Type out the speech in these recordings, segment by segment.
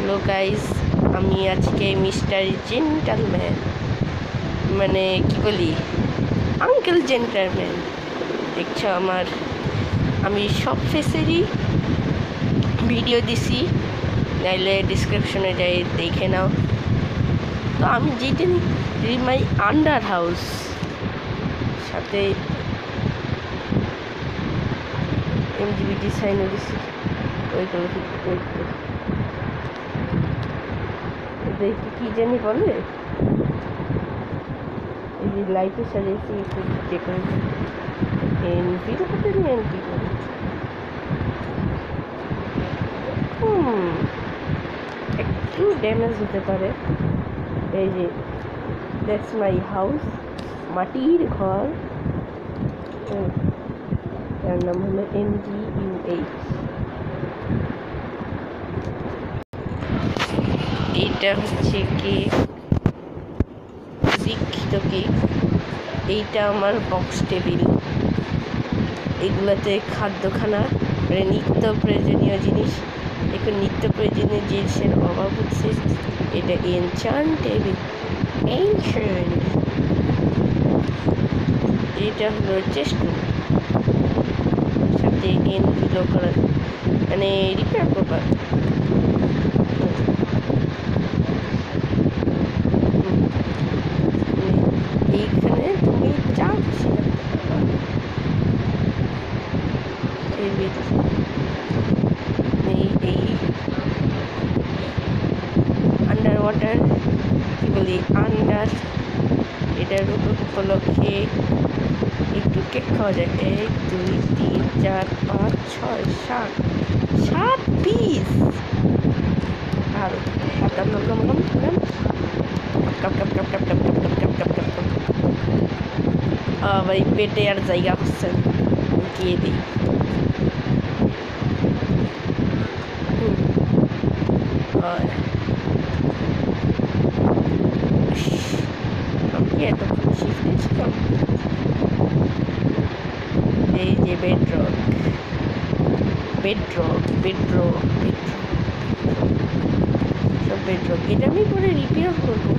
Hello guys, আমি আজকে mister gentleman মানে কি বলি আঙ্কেল জেন্টালম্যান দেখছো আমার। আমি সব ফেসেরই ভিডিও দিছি, নাইলে ডিসক্রিপশনে যাই দেখে নাও। তো আমি যেটা মাই আন্ডার হাউস সাথে এমজিবিটি সাইনও দিছি। ওই তো দেখি কি জানি বলে, এই যে লাইটে সাজিয়েছি একটু ডেকোরেশন এনপির হাতে নিয়ে এনপি করে একটু ড্যামেজ হতে পারে। এই যে দ্যাটস মাই হাউস, মাটির ঘর, তার নাম হলো NGUH। এইটা হচ্ছে কেক, দীক্ষিত কেক। এইটা আমার বক্স টেবিল, এগুলোতে খাদ্যখানা মানে নিত্য প্রয়োজনীয় জিনিস। এখন নিত্য প্রয়োজনীয় জিনিসের অভাব হচ্ছে। এটা এনচান্ট টেবিল, এনচান্ট। এটা হলো চেস্ট রুম, সাথে এনগুলো করার মানে রিপেয়ার করবার। এইখানে তুমি যা খুশি রাখতে পারবা। এই আন্ডার ওয়াটার কি বলি আন্ডার, এটার উপলক্ষে একটু কেক খাওয়া যায়। 1 2 3 4 5 6 7 পিস। আর cup cup cup cup cup cup cup cup cup cup cup cup cup cup. ভাই পেটে আর জায়গা হচ্ছে গিয়ে দিই। আমি এত খুশি ছিলাম। এই যে বেডরক বেডরক বেডরক সব বেডরক, এটা আমি পরে রিপেয়ার করবো।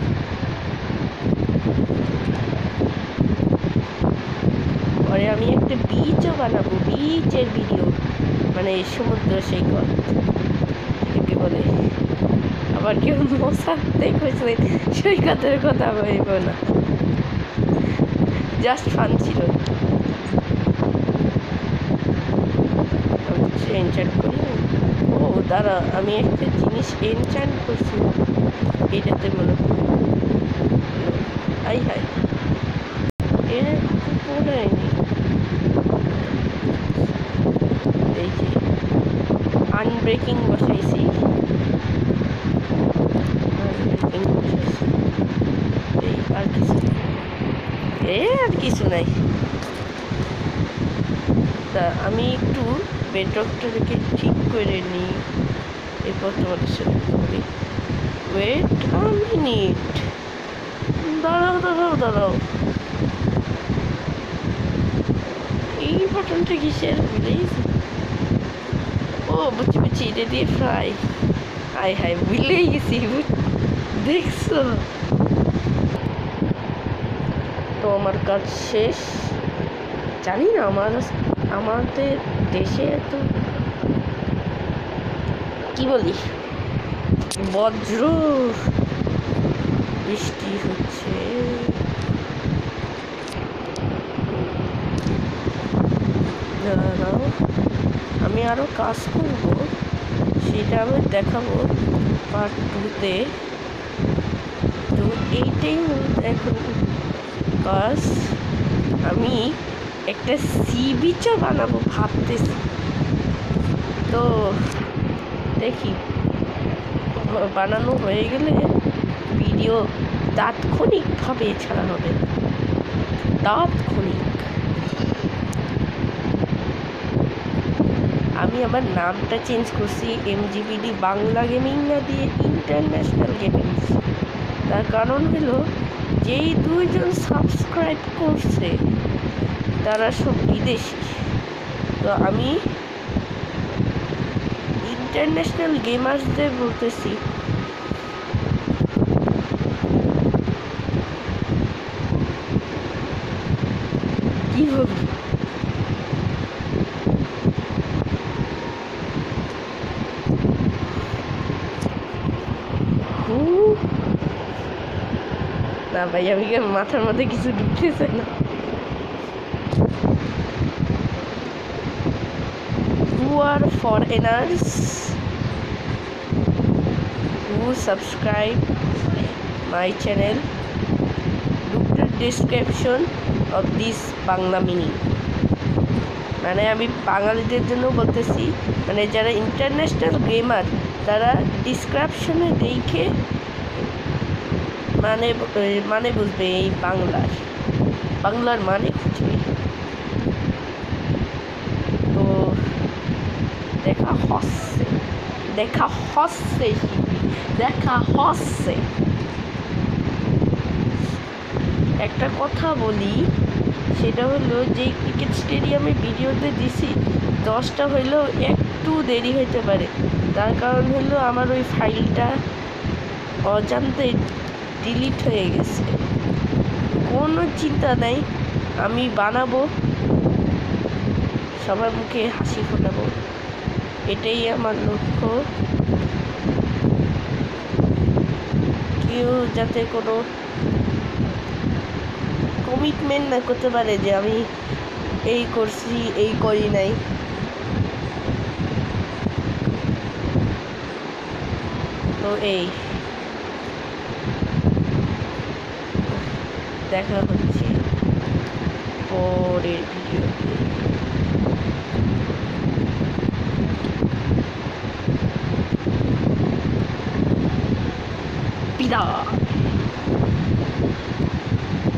পরে আমি একটা বিচও বানাবো, বিচের ভিডিও, মানে সমুদ্র সৈকত এটাকে বলে। আবার কেউ মশাতে খুঁজলে সৈকতের কথা বলব না, জাস্ট ফান ছিল। এনচান্ট করি। ও দাঁড়া, আমি একটা জিনিস এনচান্ট করছি, এটাতে মনে করি আই হাই এর পড়ায়নি। এই যে আনব্রেকিং বসাইছি, এই আর কিছু নাই। তা আমি একটু বেডরকটাকে ঠিক করে নিই, এরপর তোমাদের সাথে করি। ওয়েট আ মিনিট, দাঁড়াও। এই বাটনটা কিসের প্লিজ? ও বুঝছি, এটা দিয়ে ফ্রাই। হাই ভুলেই গেছি, দেখছো? তো আমার কাজ শেষ। জানি না আমাদের দেশে এত কি বলি বজ্র বৃষ্টি হচ্ছে। দাঁড়াও, আমি আরো কাজ করব, সেটা আমি দেখাবো পার্ট 2-তে। তো এইটাই এখন কাজ। আমি একটা সি বিচও বানাবো ভাবতেছি, তো দেখি বানানো হয়ে গেলে ভিডিও তাৎক্ষণিকভাবে ছাড়া হবে। তাৎক্ষণিক। আমি আমার নামটা চেঞ্জ করছি, MGBD বাংলা গেমিং না দিয়ে ইন্টারন্যাশনাল গেমিংস। তার কারণ হলো যেই 2 জন সাবস্ক্রাইব করছে তারা সব বিদেশি। তো আমি ইন্টারন্যাশনাল গেমার্সদের বলতেছি কি বলবো না ভাই, আমি মাথার মধ্যে কিছু ঢুকতেছে না। Who are foreigners who subscribe my channel? Look the description of this Bangla mini. মানে আমি বাঙালিদের জন্য বলতেছি, মানে যারা ইন্টারন্যাশনাল গেমার তারা ডিসক্রিপশনে দেখে মানে বুঝবে এই বাংলার মানে খুঁজবে। তো দেখা হচ্ছে। একটা কথা বলি, সেটা হলো যে ক্রিকেট স্টেডিয়ামে ভিডিওতে দিছি 10টা হইলেও একটু দেরি হইতে পারে। তার কারণ হলো আমার ওই ফাইলটা অজান্তে ডিলিট হয়ে গেছে। কোনো চিন্তা নাই, আমি বানাবো, সবার মুখে হাসি ফোটাবো, এটাই আমার লক্ষ্য। কেউ যাতে কোনো কমিটমেন্ট না করতে পারে যে আমি এই করছি এই করি নাই। তো এই দেখা হচ্ছে পরের ভিডিওতে। বিদায়।